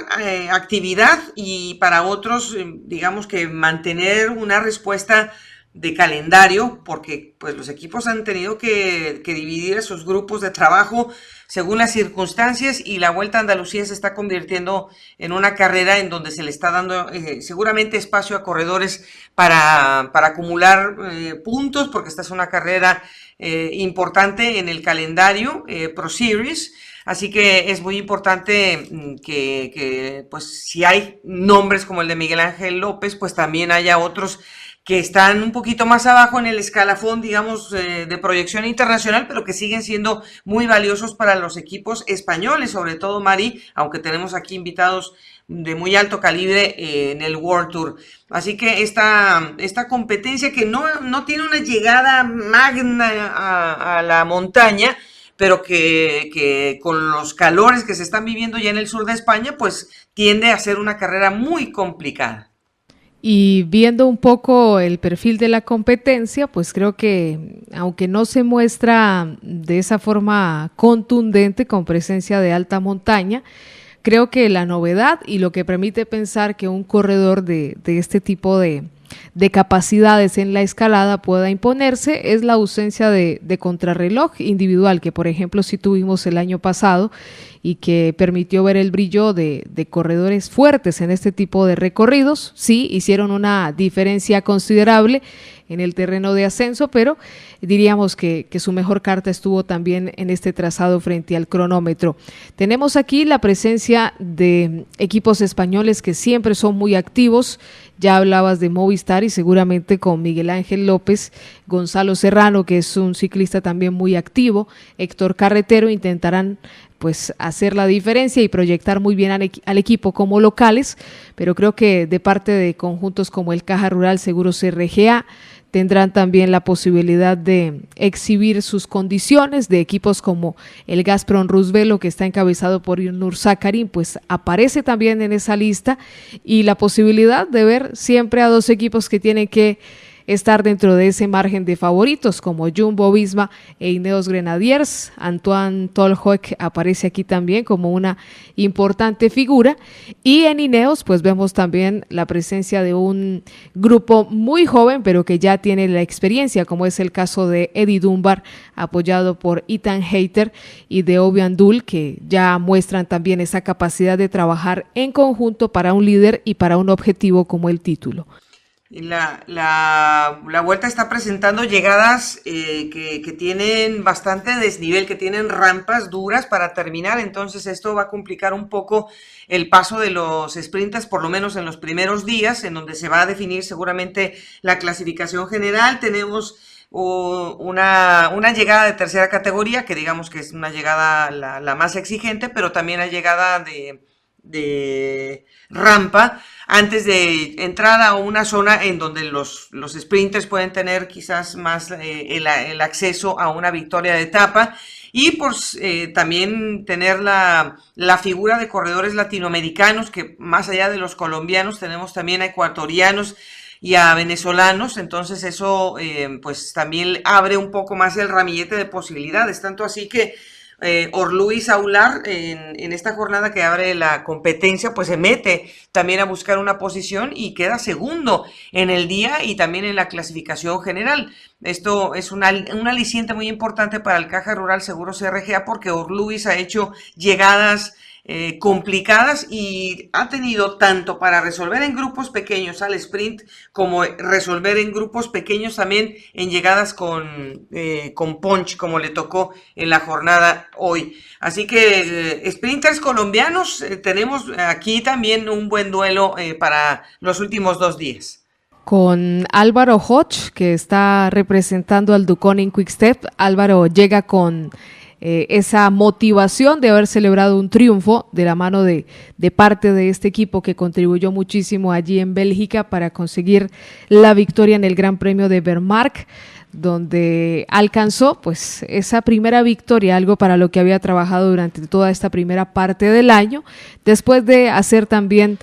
actividad, y para otros digamos que mantener una respuesta de calendario, porque pues los equipos han tenido que dividir esos grupos de trabajo según las circunstancias, y la Vuelta a Andalucía se está convirtiendo en una carrera en donde se le está dando seguramente espacio a corredores para acumular puntos, porque esta es una carrera importante en el calendario Pro Series. Así que es muy importante que pues si hay nombres como el de Miguel Ángel López, pues también haya otros que están un poquito más abajo en el escalafón, digamos, de proyección internacional, pero que siguen siendo muy valiosos para los equipos españoles, sobre todo, Mari, aunque tenemos aquí invitados de muy alto calibre en el World Tour. Así que esta competencia que no tiene una llegada magna a la montaña, pero que con los calores que se están viviendo ya en el sur de España, pues tiende a ser una carrera muy complicada. Y viendo un poco el perfil de la competencia, pues creo que aunque no se muestra de esa forma contundente con presencia de alta montaña, creo que la novedad y lo que permite pensar que un corredor de este tipo de capacidades en la escalada pueda imponerse es la ausencia de contrarreloj individual, que por ejemplo sí tuvimos el año pasado y que permitió ver el brillo de corredores fuertes en este tipo de recorridos. Sí, hicieron una diferencia considerable en el terreno de ascenso, pero diríamos que su mejor carta estuvo también en este trazado frente al cronómetro. Tenemos aquí la presencia de equipos españoles que siempre son muy activos. Ya hablabas de Movistar y seguramente con Miguel Ángel López, Gonzalo Serrano, que es un ciclista también muy activo, Héctor Carretero, intentarán pues hacer la diferencia y proyectar muy bien al equipo como locales, pero creo que de parte de conjuntos como el Caja Rural, Seguros RGA, tendrán también la posibilidad de exhibir sus condiciones. De equipos como el Gazprom Rusvelo, que está encabezado por Ilnur Zakarin, pues aparece también en esa lista, y la posibilidad de ver siempre a dos equipos que tienen que estar dentro de ese margen de favoritos, como Jumbo Visma e Ineos Grenadiers. Antoine Tolhoek aparece aquí también como una importante figura, y en Ineos pues vemos también la presencia de un grupo muy joven pero que ya tiene la experiencia, como es el caso de Eddie Dunbar, apoyado por Ethan Hayter, y de Obiang Dul, que ya muestran también esa capacidad de trabajar en conjunto para un líder y para un objetivo como el título. La Vuelta está presentando llegadas que tienen bastante desnivel, que tienen rampas duras para terminar, entonces esto va a complicar un poco el paso de los sprinters, por lo menos en los primeros días, en donde se va a definir seguramente la clasificación general. Tenemos una llegada de tercera categoría, que digamos que es una llegada la más exigente, pero también hay llegada de rampa antes de entrar a una zona en donde los sprinters pueden tener quizás más el acceso a una victoria de etapa, y también tener la figura de corredores latinoamericanos, que más allá de los colombianos tenemos también a ecuatorianos y a venezolanos. Entonces eso pues también abre un poco más el ramillete de posibilidades, tanto así que Orluis Aular en esta jornada que abre la competencia, pues se mete también a buscar una posición y queda segundo en el día y también en la clasificación general. Esto es un aliciente muy importante para el Caja Rural Seguros RGA porque Orluis ha hecho llegadas complicadas y ha tenido tanto para resolver en grupos pequeños al sprint como resolver en grupos pequeños también en llegadas con punch como le tocó en la jornada hoy. Así que sprinters colombianos, tenemos aquí también un buen duelo para los últimos 2 días. Con Álvaro Hodge, que está representando al Duconi Quick-Step. Álvaro llega con esa motivación de haber celebrado un triunfo de la mano de parte de este equipo que contribuyó muchísimo allí en Bélgica para conseguir la victoria en el Gran Premio de Vermark, donde alcanzó pues esa primera victoria, algo para lo que había trabajado durante toda esta primera parte del año, después de hacer también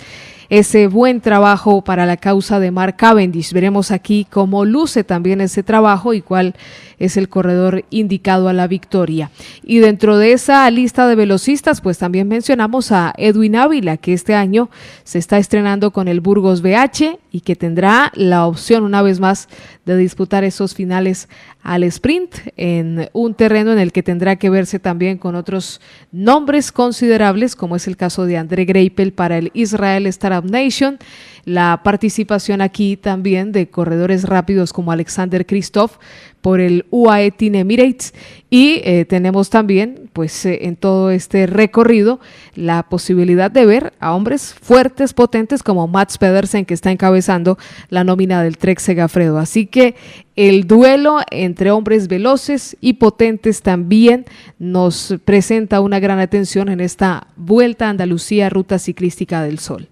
ese buen trabajo para la causa de Mark Cavendish. Veremos aquí cómo luce también ese trabajo y cuál es el corredor indicado a la victoria. Y dentro de esa lista de velocistas, pues también mencionamos a Edwin Ávila, que este año se está estrenando con el Burgos BH y que tendrá la opción una vez más de disputar esos finales al sprint en un terreno en el que tendrá que verse también con otros nombres considerables, como es el caso de André Greipel para el Israel Startup Nation, la participación aquí también de corredores rápidos como Alexander Kristoff por el UAE Team Emirates y tenemos también pues en todo este recorrido la posibilidad de ver a hombres fuertes, potentes como Mats Pedersen, que está encabezando la nómina del Trek Segafredo. Así que el duelo entre hombres veloces y potentes también nos presenta una gran atención en esta Vuelta a Andalucía Ruta Ciclística del Sol.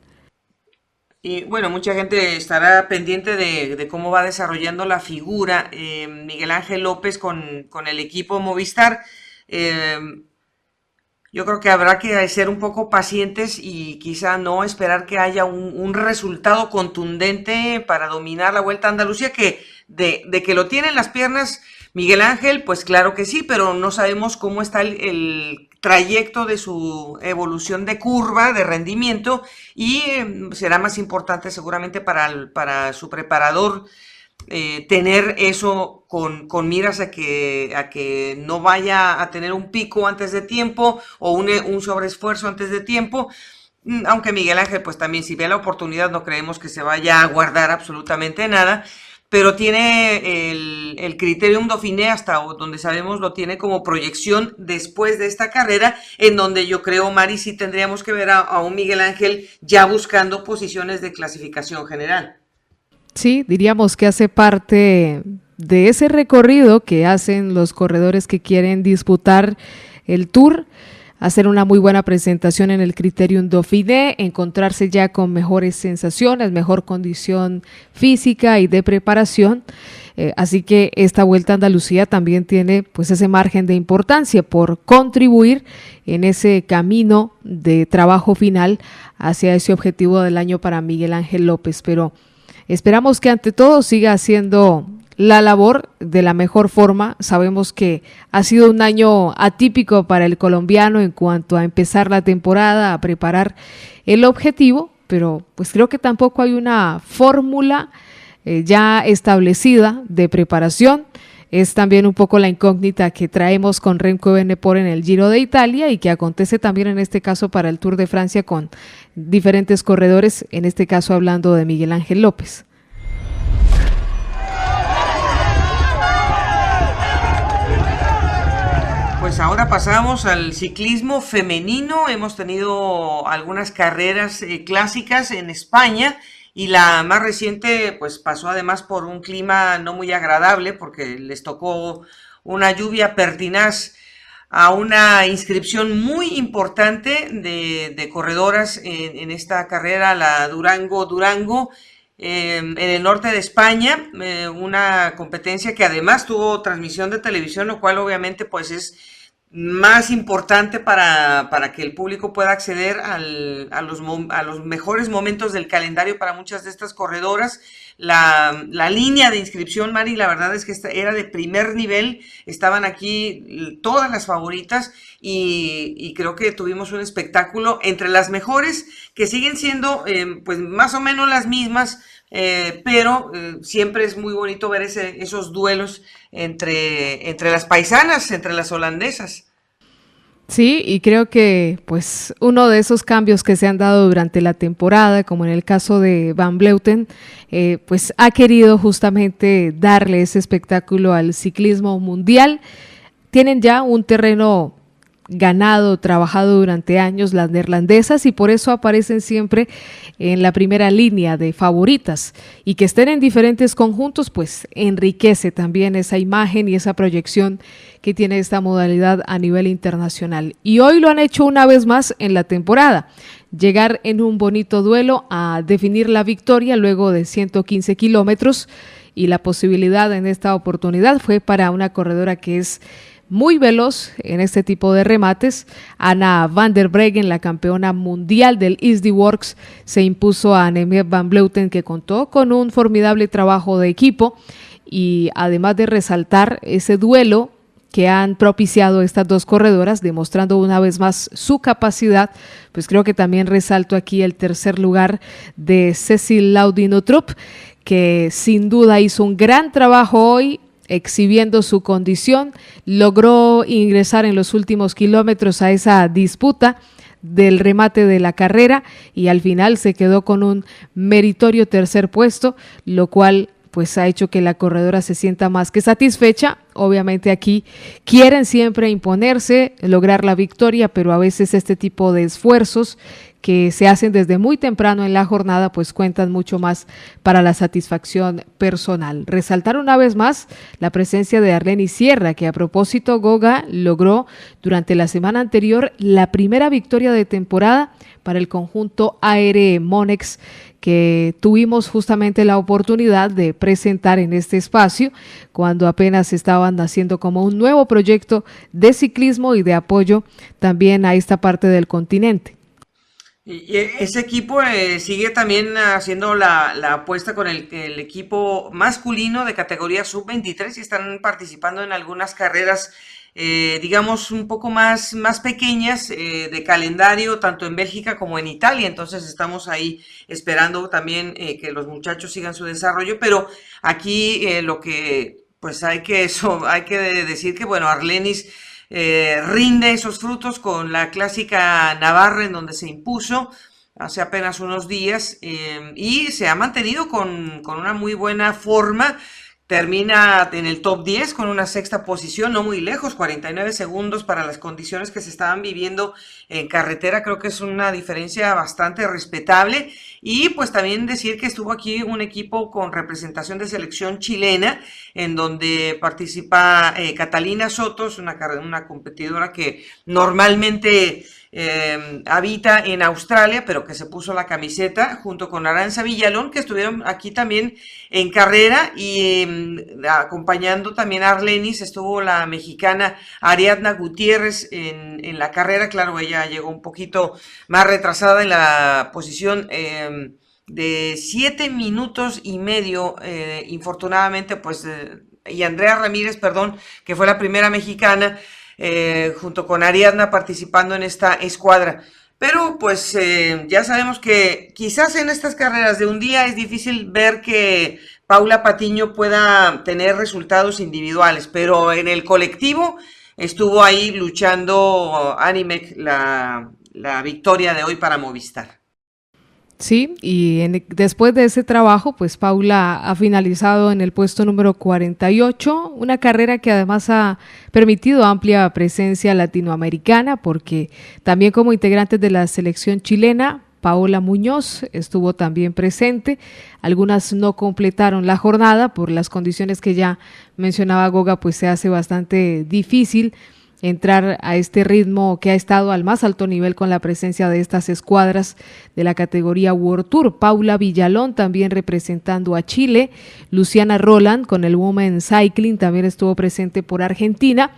Y bueno, mucha gente estará pendiente de cómo va desarrollando la figura Miguel Ángel López con el equipo Movistar. Yo creo que habrá que ser un poco pacientes y quizá no esperar que haya un resultado contundente para dominar la Vuelta a Andalucía, que de que lo tiene en las piernas Miguel Ángel, pues claro que sí, pero no sabemos cómo está el trayecto de su evolución de curva, de rendimiento, y será más importante seguramente para su preparador tener eso con miras a que no vaya a tener un pico antes de tiempo o un sobreesfuerzo antes de tiempo. Aunque Miguel Ángel pues también, si ve la oportunidad, no creemos que se vaya a guardar absolutamente nada, pero tiene el Criterium Dauphiné, hasta donde sabemos lo tiene como proyección después de esta carrera, en donde yo creo, Mari, sí tendríamos que ver a un Miguel Ángel ya buscando posiciones de clasificación general. Sí, diríamos que hace parte de ese recorrido que hacen los corredores que quieren disputar el Tour, hacer una muy buena presentación en el Criterium Dauphiné, encontrarse ya con mejores sensaciones, mejor condición física y de preparación. Así que esta Vuelta a Andalucía también tiene pues ese margen de importancia por contribuir en ese camino de trabajo final hacia ese objetivo del año para Miguel Ángel López. Pero esperamos que ante todo siga haciendo la labor de la mejor forma. Sabemos que ha sido un año atípico para el colombiano en cuanto a empezar la temporada, a preparar el objetivo, pero pues creo que tampoco hay una fórmula ya establecida de preparación. Es también un poco la incógnita que traemos con Remco Evenepoel en el Giro de Italia y que acontece también en este caso para el Tour de Francia con diferentes corredores, en este caso hablando de Miguel Ángel López. Pues ahora pasamos al ciclismo femenino. Hemos tenido algunas carreras clásicas en España y la más reciente pues pasó además por un clima no muy agradable porque les tocó una lluvia pertinaz a una inscripción muy importante de corredoras en esta carrera, la Durango en el norte de España, una competencia que además tuvo transmisión de televisión, lo cual obviamente pues es más importante para que el público pueda acceder a los mejores momentos del calendario para muchas de estas corredoras. La línea de inscripción, Mari, la verdad es que era de primer nivel, estaban aquí todas las favoritas y creo que tuvimos un espectáculo entre las mejores, que siguen siendo pues más o menos las mismas, pero siempre es muy bonito ver esos duelos entre las paisanas, entre las holandesas. Sí, y creo que pues uno de esos cambios que se han dado durante la temporada, como en el caso de Van Vleuten, pues ha querido justamente darle ese espectáculo al ciclismo mundial. Tienen ya un terreno ganado, trabajado durante años las neerlandesas, y por eso aparecen siempre en la primera línea de favoritas, y que estén en diferentes conjuntos pues enriquece también esa imagen y esa proyección que tiene esta modalidad a nivel internacional. Y hoy lo han hecho una vez más en la temporada, llegar en un bonito duelo a definir la victoria luego de 115 kilómetros, y la posibilidad en esta oportunidad fue para una corredora que es muy veloz en este tipo de remates. Anna van der Breggen, la campeona mundial del SD Works, se impuso a Annemiek van Vleuten, que contó con un formidable trabajo de equipo, y además de resaltar ese duelo que han propiciado estas dos corredoras, demostrando una vez más su capacidad, pues creo que también resalto aquí el tercer lugar de Cecile Laudinotrup, que sin duda hizo un gran trabajo hoy, exhibiendo su condición, logró ingresar en los últimos kilómetros a esa disputa del remate de la carrera, y al final se quedó con un meritorio tercer puesto, lo cual pues ha hecho que la corredora se sienta más que satisfecha. Obviamente aquí quieren siempre imponerse, lograr la victoria, pero a veces este tipo de esfuerzos que se hacen desde muy temprano en la jornada pues cuentan mucho más para la satisfacción personal. Resaltar una vez más la presencia de Arleni Sierra, que a propósito Goga logró durante la semana anterior la primera victoria de temporada para el conjunto AR Monex, que tuvimos justamente la oportunidad de presentar en este espacio cuando apenas estaban haciendo como un nuevo proyecto de ciclismo y de apoyo también a esta parte del continente. Y ese equipo sigue también haciendo la apuesta con el equipo masculino de categoría sub-23, y están participando en algunas carreras, digamos, un poco más pequeñas de calendario, tanto en Bélgica como en Italia. Entonces estamos ahí esperando también que los muchachos sigan su desarrollo, pero aquí lo que pues hay que decir que, bueno, Arlenis rinde esos frutos con la clásica Navarra, en donde se impuso hace apenas unos días, y se ha mantenido con una muy buena forma. Termina en el top 10 con una sexta posición, no muy lejos, 49 segundos para las condiciones que se estaban viviendo en carretera. Creo que es una diferencia bastante respetable. Y pues también decir que estuvo aquí un equipo con representación de selección chilena, en donde participa Catalina Sotos, una competidora que normalmente habita en Australia, pero que se puso la camiseta junto con Aranza Villalón, que estuvieron aquí también en carrera, y acompañando también a Arlenis estuvo la mexicana Ariadna Gutiérrez en la carrera. Claro, ella llegó un poquito más retrasada en la posición de 7 minutos y medio, infortunadamente, pues, y Andrea Ramírez, perdón, que fue la primera mexicana, junto con Ariadna participando en esta escuadra. Pero pues ya sabemos que quizás en estas carreras de un día es difícil ver que Paula Patiño pueda tener resultados individuales, pero en el colectivo estuvo ahí luchando Annemiek la victoria de hoy para Movistar. Sí, y después de ese trabajo, pues Paula ha finalizado en el puesto número 48, una carrera que además ha permitido amplia presencia latinoamericana, porque también como integrante de la selección chilena, Paola Muñoz estuvo también presente. Algunas no completaron la jornada por las condiciones que ya mencionaba Goga, pues se hace bastante difícil entrar a este ritmo que ha estado al más alto nivel con la presencia de estas escuadras de la categoría World Tour. Paula Villalón también representando a Chile, Luciana Roland con el Women's Cycling también estuvo presente por Argentina.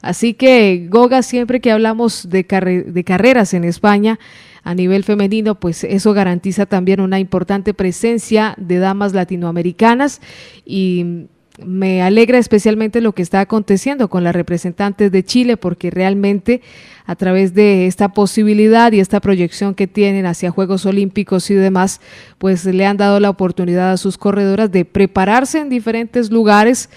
Así que Goga, siempre que hablamos de carreras en España a nivel femenino, pues eso garantiza también una importante presencia de damas latinoamericanas, y me alegra especialmente lo que está aconteciendo con las representantes de Chile, porque realmente a través de esta posibilidad y esta proyección que tienen hacia Juegos Olímpicos y demás, pues le han dado la oportunidad a sus corredoras de prepararse en diferentes lugares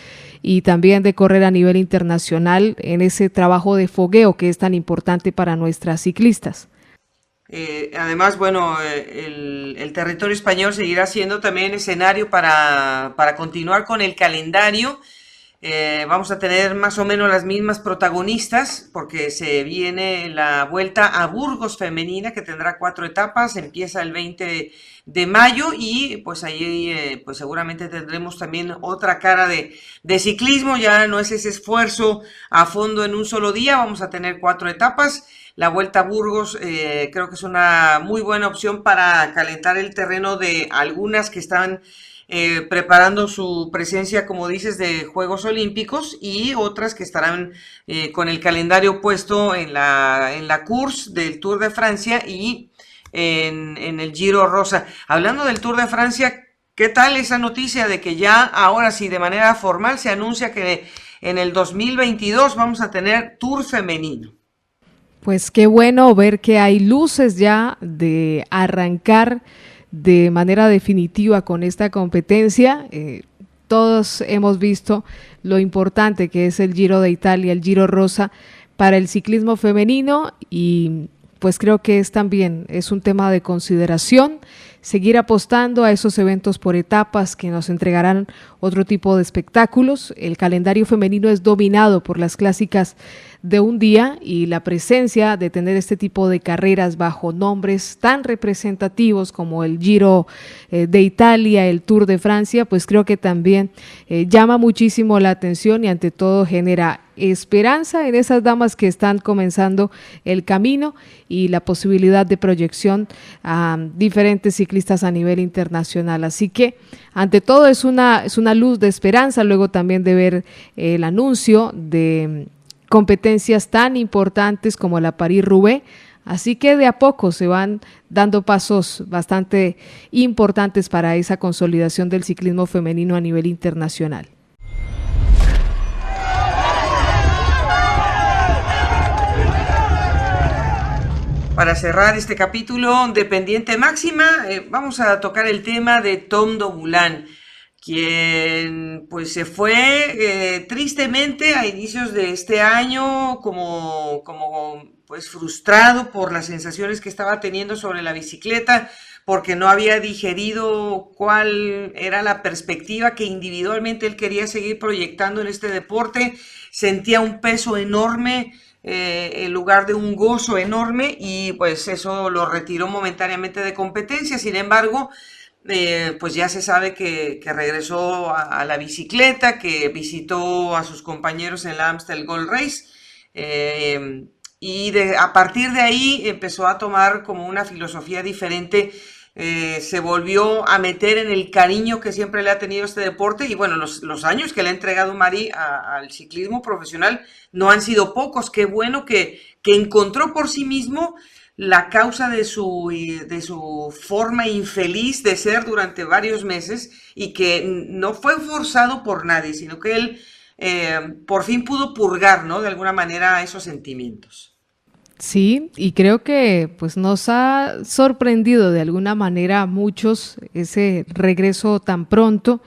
y también de correr a nivel internacional en ese trabajo de fogueo que es tan importante para nuestras ciclistas. Además, bueno, el territorio español seguirá siendo también escenario para continuar con el calendario. Vamos a tener más o menos las mismas protagonistas porque se viene la Vuelta a Burgos femenina, que tendrá 4 etapas, empieza el 20 de mayo y pues ahí pues seguramente tendremos también otra cara de ciclismo. Ya no es ese esfuerzo a fondo en un solo día, vamos a tener 4 etapas. La Vuelta a Burgos creo que es una muy buena opción para calentar el terreno de algunas que están preparando su presencia, como dices, de Juegos Olímpicos, y otras que estarán con el calendario puesto en la course del Tour de Francia y en el Giro Rosa. Hablando del Tour de Francia, ¿qué tal esa noticia de que ya ahora sí de manera formal se anuncia que en el 2022 vamos a tener Tour femenino? Pues qué bueno ver que hay luces ya de arrancar de manera definitiva con esta competencia. Todos hemos visto lo importante que es el Giro de Italia, el Giro Rosa para el ciclismo femenino, y pues creo que es un tema de consideración seguir apostando a esos eventos por etapas que nos entregarán otro tipo de espectáculos. El calendario femenino es dominado por las clásicas de un día, y la presencia de tener este tipo de carreras bajo nombres tan representativos como el Giro de Italia, el Tour de Francia, pues creo que también llama muchísimo la atención y ante todo genera esperanza en esas damas que están comenzando el camino y la posibilidad de proyección a diferentes ciclistas a nivel internacional. Así que ante todo es una luz de esperanza, luego también de ver el anuncio de competencias tan importantes como la París-Roubaix. Así que de a poco se van dando pasos bastante importantes para esa consolidación del ciclismo femenino a nivel internacional. Para cerrar este capítulo de Pendiente Máxima, vamos a tocar el tema de Tom Dumoulin, quien pues se fue tristemente a inicios de este año como pues frustrado por las sensaciones que estaba teniendo sobre la bicicleta, porque no había digerido cuál era la perspectiva que individualmente él quería seguir proyectando en este deporte. Sentía un peso enorme en lugar de un gozo enorme, y pues eso lo retiró momentáneamente de competencia. Sin embargo, pues ya se sabe que regresó a la bicicleta, que visitó a sus compañeros en la Amstel Gold Race, y a partir de ahí empezó a tomar como una filosofía diferente. Se volvió a meter en el cariño que siempre le ha tenido este deporte, y bueno, los años que le ha entregado Mari al ciclismo profesional no han sido pocos. Qué bueno que encontró por sí mismo la causa de su forma infeliz de ser durante varios meses, y que no fue forzado por nadie, sino que él por fin pudo purgar, ¿no?, de alguna manera esos sentimientos. Sí, y creo que pues nos ha sorprendido de alguna manera a muchos ese regreso tan pronto.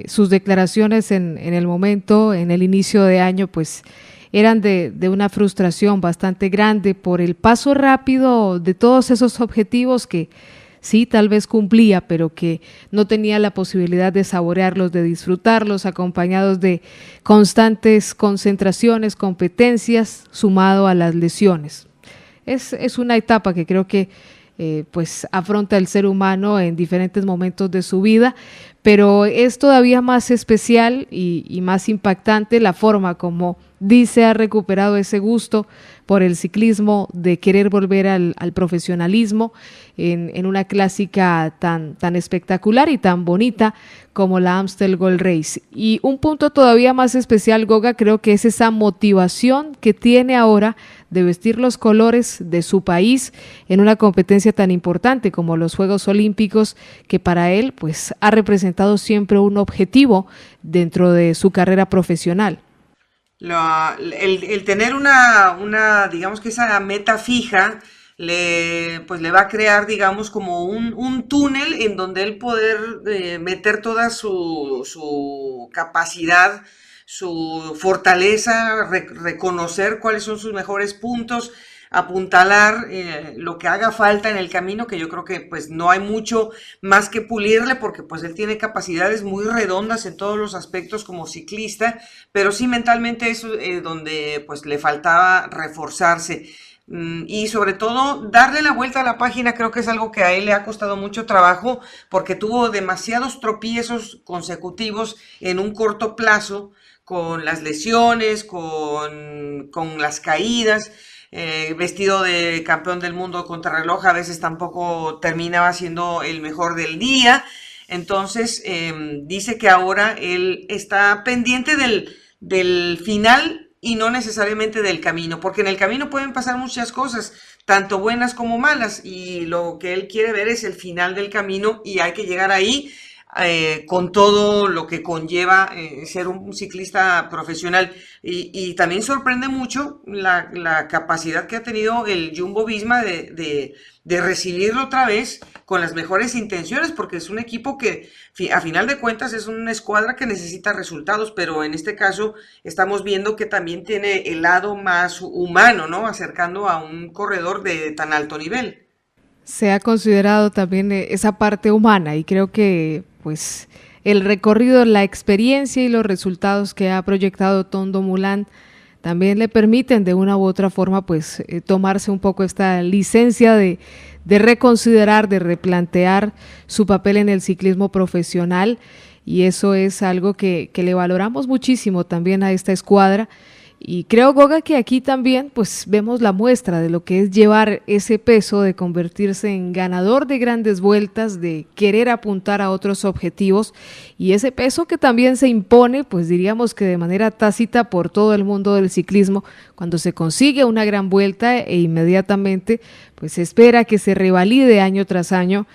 Sus declaraciones en el momento, en el inicio de año, pues eran de una frustración bastante grande por el paso rápido de todos esos objetivos que sí, tal vez cumplía, pero que no tenía la posibilidad de saborearlos, de disfrutarlos, acompañados de constantes concentraciones, competencias, sumado a las lesiones. Es una etapa que creo que pues afronta el ser humano en diferentes momentos de su vida, pero es todavía más especial y más impactante la forma como dice ha recuperado ese gusto por el ciclismo, de querer volver al profesionalismo en una clásica tan espectacular y tan bonita como la Amstel Gold Race. Y un punto todavía más especial, Goga, creo que es esa motivación que tiene ahora de vestir los colores de su país en una competencia tan importante como los Juegos Olímpicos, que para él pues ha representado siempre un objetivo dentro de su carrera profesional. El tener una, digamos que esa meta fija, pues le va a crear, digamos, como un túnel en donde él poder meter toda su capacidad, su fortaleza, reconocer cuáles son sus mejores puntos, apuntalar lo que haga falta en el camino, que yo creo que pues no hay mucho más que pulirle, porque pues él tiene capacidades muy redondas en todos los aspectos como ciclista, pero sí mentalmente eso donde pues le faltaba reforzarse. Y sobre todo darle la vuelta a la página creo que es algo que a él le ha costado mucho trabajo, porque tuvo demasiados tropiezos consecutivos en un corto plazo, con las lesiones, con las caídas. Vestido de campeón del mundo contrarreloj, a veces tampoco terminaba siendo el mejor del día. Entonces dice que ahora él está pendiente del final y no necesariamente del camino, porque en el camino pueden pasar muchas cosas, tanto buenas como malas, y lo que él quiere ver es el final del camino y hay que llegar ahí con todo lo que conlleva ser un ciclista profesional. Y también sorprende mucho la capacidad que ha tenido el Jumbo-Visma de recibirlo otra vez con las mejores intenciones, porque es un equipo que a final de cuentas es una escuadra que necesita resultados, pero en este caso estamos viendo que también tiene el lado más humano, ¿no? Acercando a un corredor de tan alto nivel. Se ha considerado también esa parte humana, y creo que pues el recorrido, la experiencia y los resultados que ha proyectado Tom Dumoulin también le permiten de una u otra forma pues tomarse un poco esta licencia de reconsiderar, de replantear su papel en el ciclismo profesional, y eso es algo que le valoramos muchísimo también a esta escuadra. Y creo, Goga, que aquí también pues vemos la muestra de lo que es llevar ese peso de convertirse en ganador de grandes vueltas, de querer apuntar a otros objetivos, y ese peso que también se impone, pues diríamos que de manera tácita por todo el mundo del ciclismo, cuando se consigue una gran vuelta e inmediatamente pues se espera que se revalide año tras año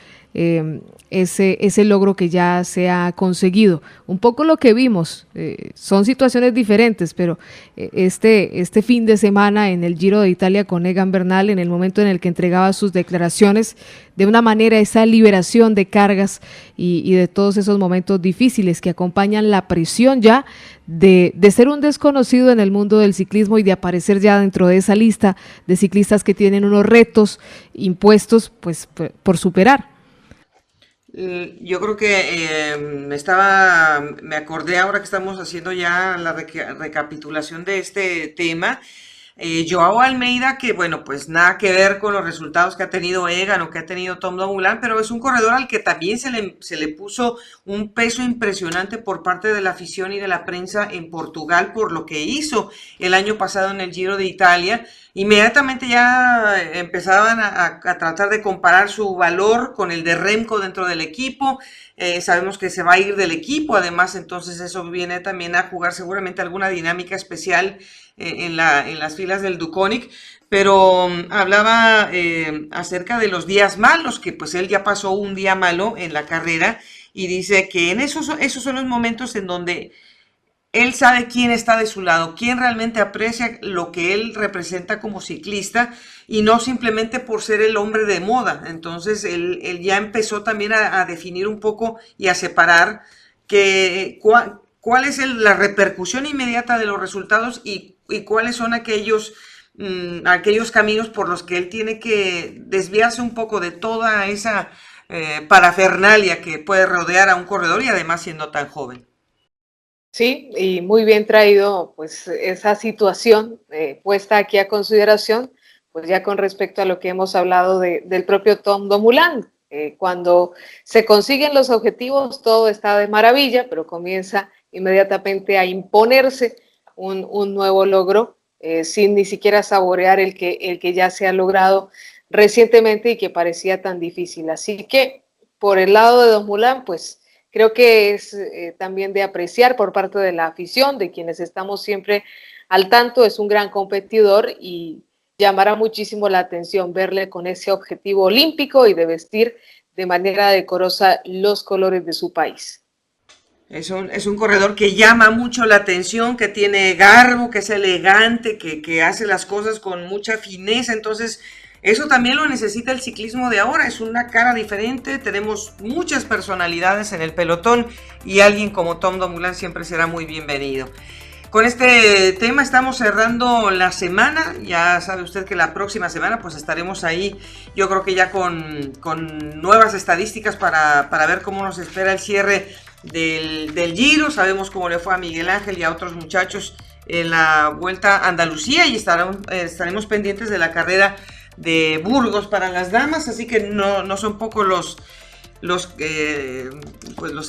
ese logro que ya se ha conseguido. Un poco lo que vimos, son situaciones diferentes, pero este fin de semana en el Giro de Italia con Egan Bernal, en el momento en el que entregaba sus declaraciones, de una manera esa liberación de cargas y de todos esos momentos difíciles que acompañan la presión ya de ser un desconocido en el mundo del ciclismo y de aparecer ya dentro de esa lista de ciclistas que tienen unos retos impuestos pues por superar. Yo creo que me acordé ahora que estamos haciendo ya la recapitulación de este tema. Joao Almeida, que bueno, pues nada que ver con los resultados que ha tenido Egan o que ha tenido Tom Dumoulin, pero es un corredor al que también se le puso un peso impresionante por parte de la afición y de la prensa en Portugal por lo que hizo el año pasado en el Giro de Italia. Inmediatamente ya empezaban a tratar de comparar su valor con el de Remco dentro del equipo. Sabemos que se va a ir del equipo, además, entonces eso viene también a jugar seguramente alguna dinámica especial en las filas del Deceuninck, pero hablaba acerca de los días malos, que pues él ya pasó un día malo en la carrera, y dice que en esos son los momentos en donde él sabe quién está de su lado, quién realmente aprecia lo que él representa como ciclista y no simplemente por ser el hombre de moda. Entonces él ya empezó también a definir un poco y a separar cuál es la repercusión inmediata de los resultados y cuáles son aquellos caminos por los que él tiene que desviarse un poco de toda esa parafernalia que puede rodear a un corredor y además siendo tan joven. Sí, y muy bien traído pues esa situación puesta aquí a consideración, pues ya con respecto a lo que hemos hablado del propio Tom Dumoulin. Cuando se consiguen los objetivos todo está de maravilla, pero comienza inmediatamente a imponerse un nuevo logro, sin ni siquiera saborear el que ya se ha logrado recientemente y que parecía tan difícil. Así que por el lado de Don Moulin, pues creo que es también de apreciar por parte de la afición, de quienes estamos siempre al tanto. Es un gran competidor y llamará muchísimo la atención verle con ese objetivo olímpico y de vestir de manera decorosa los colores de su país. Es un corredor que llama mucho la atención, que tiene garbo, que es elegante, que hace las cosas con mucha fineza. Entonces, eso también lo necesita el ciclismo de ahora. Es una cara diferente, tenemos muchas personalidades en el pelotón y alguien como Tom Dumoulin siempre será muy bienvenido. Con este tema estamos cerrando la semana. Ya sabe usted que la próxima semana pues estaremos ahí, yo creo que ya con nuevas estadísticas para ver cómo nos espera el cierre del Giro. Sabemos cómo le fue a Miguel Ángel y a otros muchachos en la Vuelta a Andalucía y estaremos pendientes de la carrera de Burgos para las damas, así que no son pocos los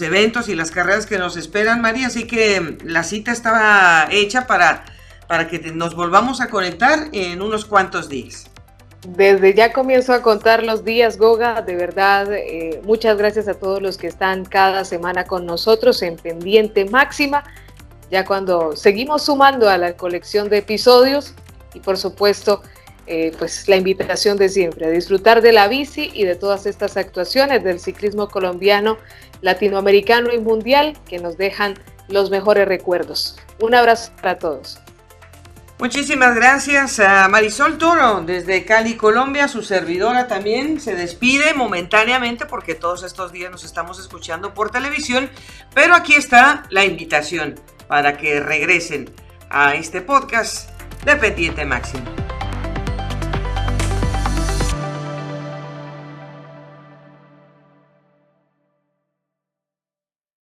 eventos y las carreras que nos esperan, María, así que la cita estaba hecha para que nos volvamos a conectar en unos cuantos días. Desde ya comienzo a contar los días, Goga. De verdad, muchas gracias a todos los que están cada semana con nosotros en Pendiente Máxima, ya cuando seguimos sumando a la colección de episodios y por supuesto pues la invitación de siempre a disfrutar de la bici y de todas estas actuaciones del ciclismo colombiano, latinoamericano y mundial que nos dejan los mejores recuerdos. Un abrazo para todos. Muchísimas gracias a Marisol Toro desde Cali, Colombia. Su servidora también se despide momentáneamente porque todos estos días nos estamos escuchando por televisión, pero aquí está la invitación para que regresen a este podcast de Pendiente Máximo.